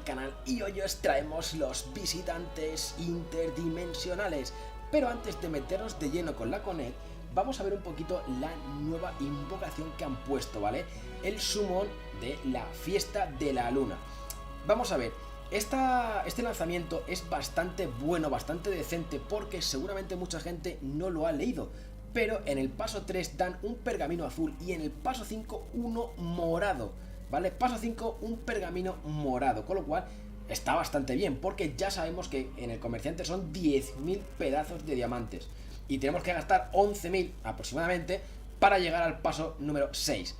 canal y hoy os traemos los visitantes interdimensionales. Pero antes de meternos de lleno con la Connect, vamos a ver un poquito la nueva invocación que han puesto, ¿vale? El summon de la fiesta de la luna. Vamos a ver, este lanzamiento es bastante bueno, bastante decente, porque seguramente mucha gente no lo ha leído. Pero en el paso 3 dan un pergamino azul y en el paso 5 uno morado, ¿vale? Paso 5 un pergamino morado, con lo cual está bastante bien, porque ya sabemos que en el comerciante son 10.000 pedazos de diamantes y tenemos que gastar 11.000 aproximadamente para llegar al paso número 6.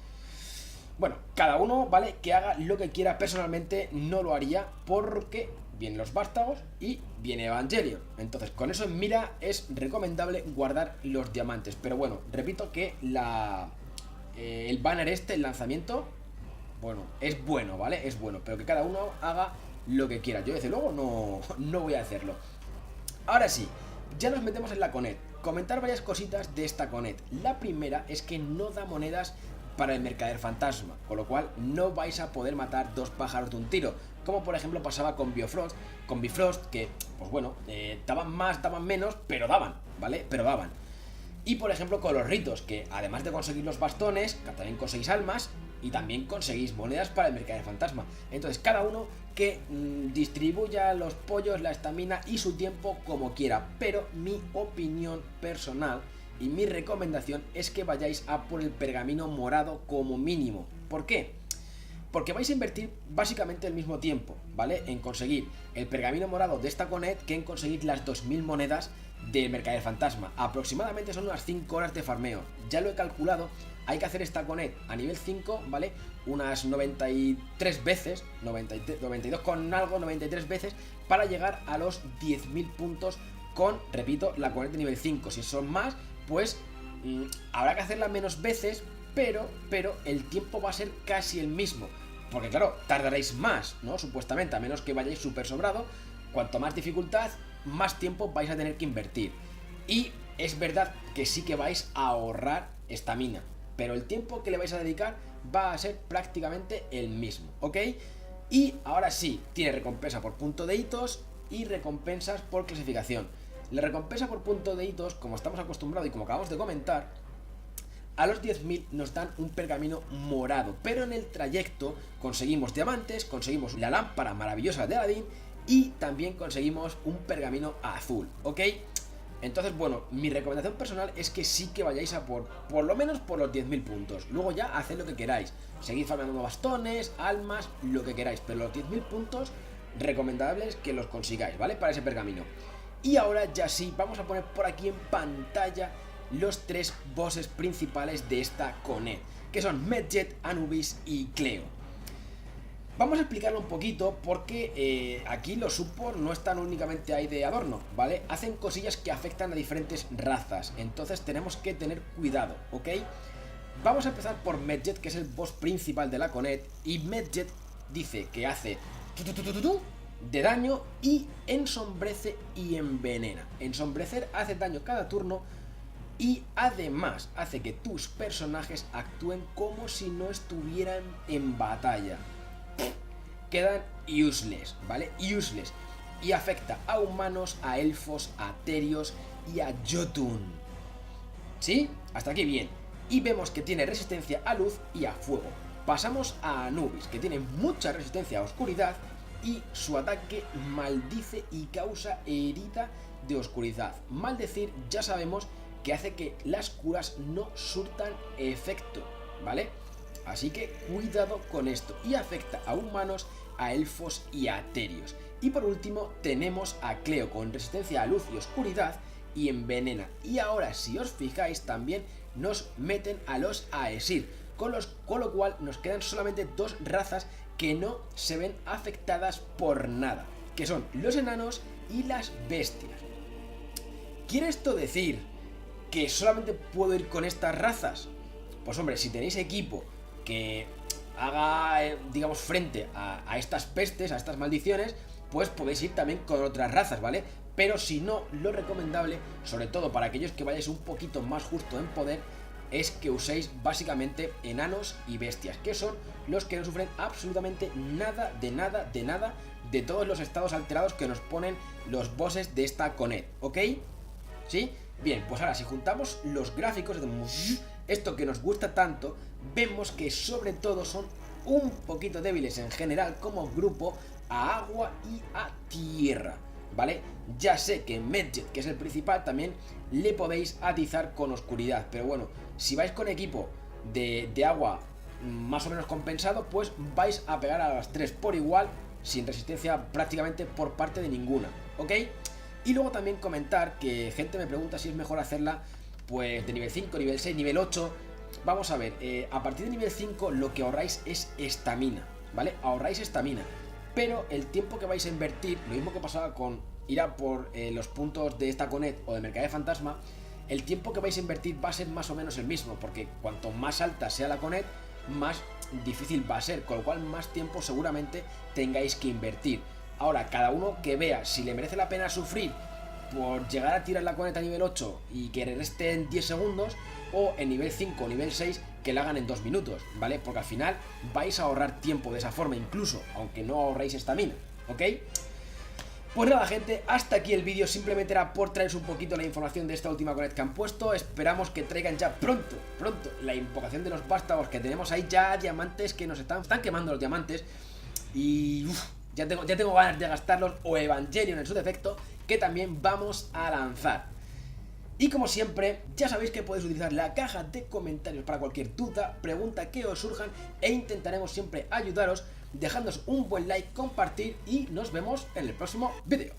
Bueno, cada uno, ¿vale? Que haga lo que quiera. Personalmente no lo haría porque vienen los vástagos y viene Evangelion. Entonces, con eso en mira es recomendable guardar los diamantes. Pero bueno, repito que el banner el lanzamiento, bueno, es bueno, ¿vale? Es bueno, pero que cada uno haga lo que quiera. Yo desde luego no voy a hacerlo. Ahora sí, ya nos metemos en la Connect. Comentar varias cositas de esta Connect. La primera es que no da monedas para el mercader fantasma, con lo cual no vais a poder matar dos pájaros de un tiro, como por ejemplo pasaba con Bifrost, que pues bueno, daban más, daban menos, pero daban, ¿vale? Pero daban. Y por ejemplo con los ritos, que además de conseguir los bastones, también conseguís almas y también conseguís monedas para el mercader fantasma. Entonces cada uno que distribuya los pollos, la estamina y su tiempo como quiera, pero mi opinión personal y mi recomendación es que vayáis a por el pergamino morado como mínimo. ¿Por qué? Porque vais a invertir básicamente el mismo tiempo, ¿vale? En conseguir el pergamino morado de esta Connect que en conseguir las 2.000 monedas del mercader fantasma. Aproximadamente son unas 5 horas de farmeo. Ya lo he calculado, hay que hacer esta Connect a nivel 5, ¿vale? Unas 93 veces, 92 con algo, 93 veces, para llegar a los 10.000 puntos con, repito, la Connect de nivel 5. Si son más, pues habrá que hacerla menos veces, pero el tiempo va a ser casi el mismo. Porque claro, tardaréis más, ¿no? Supuestamente, a menos que vayáis súper sobrado. Cuanto más dificultad, más tiempo vais a tener que invertir. Y es verdad que sí que vais a ahorrar estamina, pero el tiempo que le vais a dedicar va a ser prácticamente el mismo, ¿ok? Y ahora sí, tiene recompensa por punto de hitos y recompensas por clasificación. La recompensa por punto de hitos, como estamos acostumbrados y como acabamos de comentar, a los 10.000 nos dan un pergamino morado, pero en el trayecto conseguimos diamantes, conseguimos la lámpara maravillosa de Aladdin y también conseguimos un pergamino azul, ¿ok? Entonces, bueno, mi recomendación personal es que sí que vayáis a por lo menos por los 10.000 puntos. Luego ya haced lo que queráis, seguid farmeando bastones, almas, lo que queráis, pero los 10.000 puntos recomendables que los consigáis, ¿vale? Para ese pergamino. Y ahora ya sí, vamos a poner por aquí en pantalla los 3 bosses principales de esta Connect, que son Medjet, Anubis y Cleo. Vamos a explicarlo un poquito porque aquí los support no están únicamente ahí de adorno, ¿vale? Hacen cosillas que afectan a diferentes razas, entonces tenemos que tener cuidado, ¿ok? Vamos a empezar por Medjet, que es el boss principal de la Connect, y Medjet dice que hace de daño y ensombrece y envenena. Ensombrecer hace daño cada turno y además hace que tus personajes actúen como si no estuvieran en batalla. Quedan useless, ¿vale? Useless. Y afecta a humanos, a elfos, a terios y a Jotun. ¿Sí? Hasta aquí bien. Y vemos que tiene resistencia a luz y a fuego. Pasamos a Anubis, que tiene mucha resistencia a oscuridad y su ataque maldice y causa herida de oscuridad. Maldecir ya sabemos que hace que las curas no surtan efecto, ¿vale? Así que cuidado con esto. Y afecta a humanos, a elfos y a terios. Y por último tenemos a Cleo con resistencia a luz y oscuridad y envenena. Y ahora si os fijáis también nos meten a los Aesir, con lo cual nos quedan solamente 2 razas que no se ven afectadas por nada, que son los enanos y las bestias. ¿Quiere esto decir que solamente puedo ir con estas razas? Pues hombre, si tenéis equipo que haga, digamos, frente a estas pestes, a estas maldiciones, pues podéis ir también con otras razas, ¿vale? Pero si no, lo recomendable, sobre todo para aquellos que vayáis un poquito más justo en poder, es que uséis básicamente enanos y bestias, que son los que no sufren absolutamente nada de todos los estados alterados que nos ponen los bosses de esta Connect, ¿ok? ¿Sí? Bien, pues ahora si juntamos los gráficos, esto que nos gusta tanto, vemos que sobre todo son un poquito débiles en general como grupo a agua y a tierra, ¿vale? Ya sé que Medjet, que es el principal, también le podéis atizar con oscuridad, pero bueno, si vais con equipo de agua más o menos compensado, pues vais a pegar a las 3 por igual, sin resistencia prácticamente por parte de ninguna, ¿ok? Y luego también comentar que gente me pregunta si es mejor hacerla pues de nivel 5, nivel 6, nivel 8. Vamos a ver, a partir de nivel 5 lo que ahorráis es estamina, ¿vale? Ahorráis estamina, pero el tiempo que vais a invertir, lo mismo que pasaba con ir a por los puntos de esta Connect o de Mercader Fantasma, el tiempo que vais a invertir va a ser más o menos el mismo, porque cuanto más alta sea la Connect, más difícil va a ser, con lo cual más tiempo seguramente tengáis que invertir. Ahora, cada uno que vea si le merece la pena sufrir por llegar a tirar la Connect a nivel 8 y que reste en 10 segundos, o en nivel 5 o nivel 6 que la hagan en 2 minutos, ¿vale? Porque al final vais a ahorrar tiempo de esa forma, incluso aunque no ahorréis estamina, ¿ok? Pues nada, gente, hasta aquí el vídeo. Simplemente era por traeros un poquito la información de esta última Connect que han puesto. Esperamos que traigan ya pronto la invocación de los vástagos, que tenemos ahí ya diamantes que nos están quemando los diamantes. Y ya tengo ganas de gastarlos, o Evangelion en su defecto, que también vamos a lanzar. Y como siempre, ya sabéis que podéis utilizar la caja de comentarios para cualquier duda, pregunta que os surjan, e intentaremos siempre ayudaros, dejándoos un buen like, compartir, y nos vemos en el próximo vídeo.